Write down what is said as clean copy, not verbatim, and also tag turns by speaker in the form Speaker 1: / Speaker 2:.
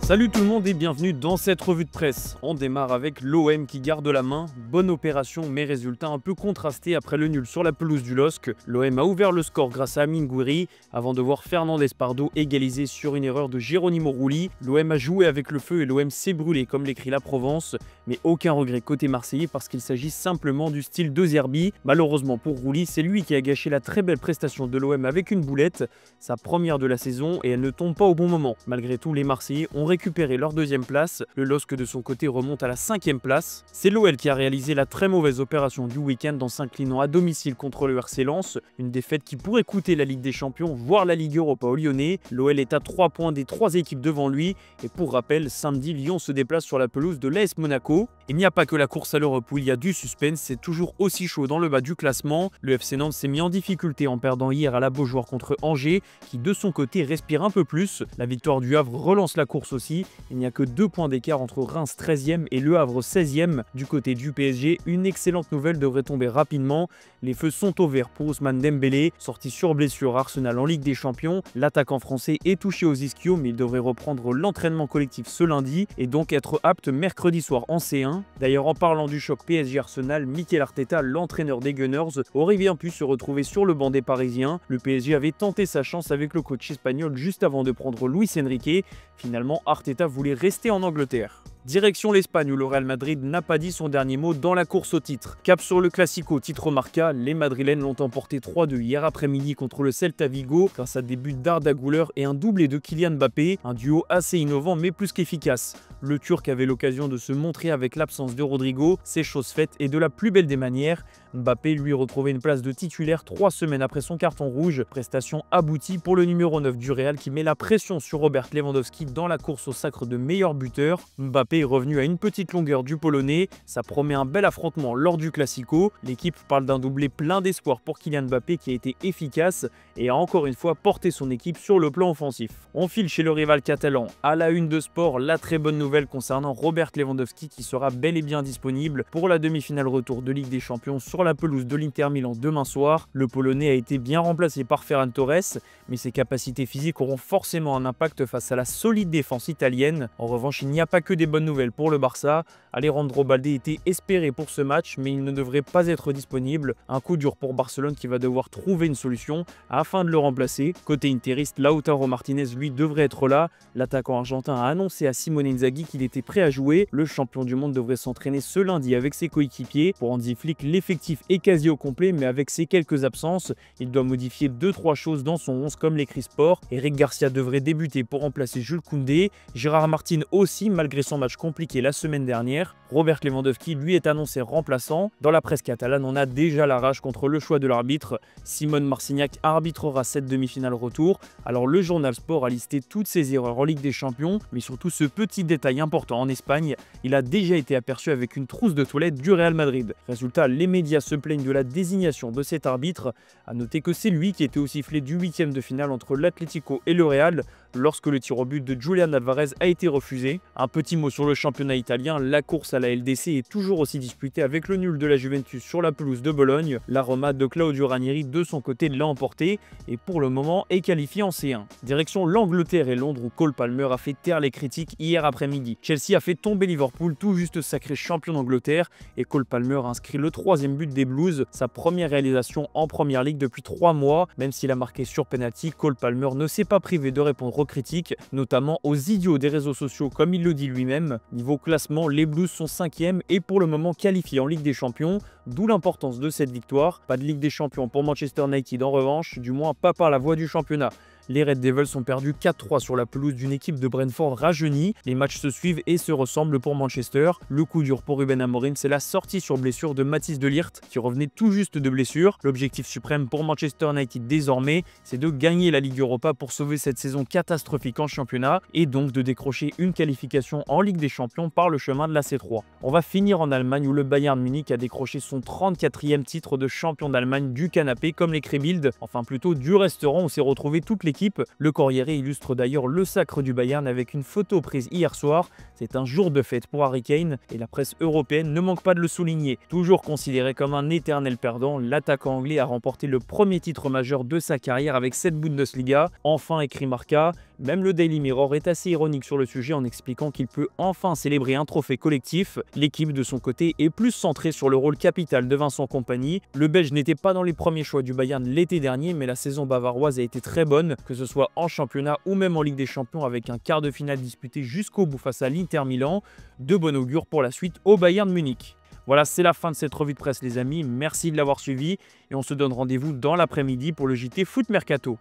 Speaker 1: Salut tout le monde et bienvenue dans cette revue de presse. On démarre avec l'OM qui garde la main. Bonne opération mais résultat un peu contrasté après le nul sur la pelouse du LOSC. L'OM a ouvert le score grâce à Amine Gouiri avant de voir Fernandez Pardo égaliser sur une erreur de Geronimo Rulli. L'OM a joué avec le feu et l'OM s'est brûlé comme l'écrit la Provence. Mais aucun regret côté marseillais parce qu'il s'agit simplement du style de Zerbi. Malheureusement pour Rulli, c'est lui qui a gâché la très belle prestation de l'OM avec une boulette. Sa première de la saison et elle ne tombe pas au bon moment. Malgré tout, les Marseillais ont récupéré leur deuxième place. Le LOSC de son côté remonte à la 5e place. C'est l'OL qui a réalisé la très mauvaise opération du week-end en s'inclinant à domicile contre le RC Lens. Une défaite qui pourrait coûter la Ligue des Champions, voire la Ligue Europa aux Lyonnais. L'OL est à 3 points des 3 équipes devant lui. Et pour rappel, samedi, Lyon se déplace sur la pelouse de l'AS Monaco. Il n'y a pas que la course à l'Europe où il y a du suspense, c'est toujours aussi chaud dans le bas du classement. Le FC Nantes s'est mis en difficulté en perdant hier à la Beaujoire contre Angers, qui de son côté respire un peu plus. La victoire du Havre relance la course aussi. Il n'y a que 2 points d'écart entre Reims 13e et Le Havre 16e. Du côté du PSG, une excellente nouvelle devrait tomber rapidement. Les feux sont au vert pour Ousmane Dembélé, sorti sur blessure à Arsenal en Ligue des Champions. L'attaquant français est touché aux ischios mais il devrait reprendre l'entraînement collectif ce lundi et donc être apte mercredi soir en C1. D'ailleurs, en parlant du choc PSG-Arsenal, Mikel Arteta, l'entraîneur des Gunners, aurait bien pu se retrouver sur le banc des Parisiens. Le PSG avait tenté sa chance avec le coach espagnol juste avant de prendre Luis Enrique. Finalement, Arteta voulait rester en Angleterre. Direction l'Espagne où le Real Madrid n'a pas dit son dernier mot dans la course au titre. Cap sur le Classico titre Marca, les Madrilènes l'ont emporté 3-2 hier après-midi contre le Celta Vigo grâce à des buts d'Arda Güler et un doublé de Kylian Mbappé, un duo assez innovant mais plus qu'efficace. Le Turc avait l'occasion de se montrer avec l'absence de Rodrigo, c'est chose faite et de la plus belle des manières. Mbappé lui retrouvait une place de titulaire 3 semaines après son carton rouge, prestation aboutie pour le numéro 9 du Real qui met la pression sur Robert Lewandowski dans la course au sacre de meilleur buteur. Mbappé est revenu à une petite longueur du Polonais, ça promet un bel affrontement lors du Classico. L'équipe parle d'un doublé plein d'espoir pour Kylian Mbappé qui a été efficace et a encore une fois porté son équipe sur le plan offensif. On file chez le rival catalan. À la une de sport, la très bonne nouvelle concernant Robert Lewandowski qui sera bel et bien disponible pour la demi-finale retour de Ligue des Champions sur la pelouse de l'Inter Milan demain soir. Le Polonais a été bien remplacé par Ferran Torres, mais ses capacités physiques auront forcément un impact face à la solide défense italienne. En revanche, il n'y a pas que des bonnes nouvelles pour le Barça. Alejandro Balde était espéré pour ce match, mais il ne devrait pas être disponible. Un coup dur pour Barcelone qui va devoir trouver une solution afin de le remplacer. Côté interiste, Lautaro Martinez lui devrait être là. L'attaquant argentin a annoncé à Simone Inzaghi qu'il était prêt à jouer. Le champion du monde devrait s'entraîner ce lundi avec ses coéquipiers. Pour Hansi Flick, l'effectif est quasi au complet, mais avec ses quelques absences, il doit modifier 2-3 choses dans son 11 comme l'écrit sport. Eric Garcia devrait débuter pour remplacer Jules Koundé. Gérard Martin aussi, malgré son match compliqué la semaine dernière. Robert Lewandowski lui est annoncé remplaçant. Dans la presse catalane, on a déjà la rage contre le choix de l'arbitre. Simone Marcignac arbitrera cette demi-finale retour. Alors le journal Sport a listé toutes ses erreurs en Ligue des Champions, mais surtout ce petit détail important en Espagne, il a déjà été aperçu avec une trousse de toilette du Real Madrid. Résultat, les médias se plaignent de la désignation de cet arbitre. A noter que c'est lui qui était au sifflet du 8e de finale entre l'Atlético et le Real lorsque le tir au but de Julian Alvarez a été refusé. Un petit mot sur le championnat italien, la course à la LDC est toujours aussi disputée avec le nul de la Juventus sur la pelouse de Bologne. La Roma de Claudio Ranieri de son côté l'a emporté et pour le moment est qualifié en C1. Direction l'Angleterre et Londres où Cole Palmer a fait taire les critiques hier après-midi. Chelsea a fait tomber Liverpool, tout juste sacré champion d'Angleterre, et Cole Palmer a inscrit le 3e but des Blues, sa première réalisation en Première Ligue depuis 3 mois. Même s'il a marqué sur penalty, Cole Palmer ne s'est pas privé de répondre aux critiques, notamment aux idiots des réseaux sociaux comme il le dit lui-même. Niveau classement, les Blues sont 5e et pour le moment qualifiés en Ligue des Champions, d'où l'importance de cette victoire. Pas de Ligue des Champions pour Manchester United en revanche, du moins pas par la voie du championnat. Les Red Devils ont perdu 4-3 sur la pelouse d'une équipe de Brentford rajeunie. Les matchs se suivent et se ressemblent pour Manchester. Le coup dur pour Ruben Amorim, c'est la sortie sur blessure de Mathis de Ligt qui revenait tout juste de blessure. L'objectif suprême pour Manchester United désormais, c'est de gagner la Ligue Europa pour sauver cette saison catastrophique en championnat et donc de décrocher une qualification en Ligue des Champions par le chemin de la C3. On va finir en Allemagne où le Bayern Munich a décroché son 34e titre de champion d'Allemagne du canapé comme l'écrit Bild, enfin plutôt du restaurant où s'est retrouvée toute l'équipe. Le Corriere illustre d'ailleurs le sacre du Bayern avec une photo prise hier soir. C'est un jour de fête pour Harry Kane et la presse européenne ne manque pas de le souligner. Toujours considéré comme un éternel perdant, l'attaquant anglais a remporté le premier titre majeur de sa carrière avec cette Bundesliga. Enfin, écrit Marca, Même le Daily Mirror est assez ironique sur le sujet en expliquant qu'il peut enfin célébrer un trophée collectif. L'équipe de son côté est plus centrée sur le rôle capital de Vincent Kompany. Le Belge n'était pas dans les premiers choix du Bayern l'été dernier, mais la saison bavaroise a été très bonne, que ce soit en championnat ou même en Ligue des Champions, avec un quart de finale disputé jusqu'au bout face à l'Inter Milan. De bon augure pour la suite au Bayern Munich. Voilà, c'est la fin de cette revue de presse les amis, merci de l'avoir suivi et on se donne rendez-vous dans l'après-midi pour le JT Foot Mercato.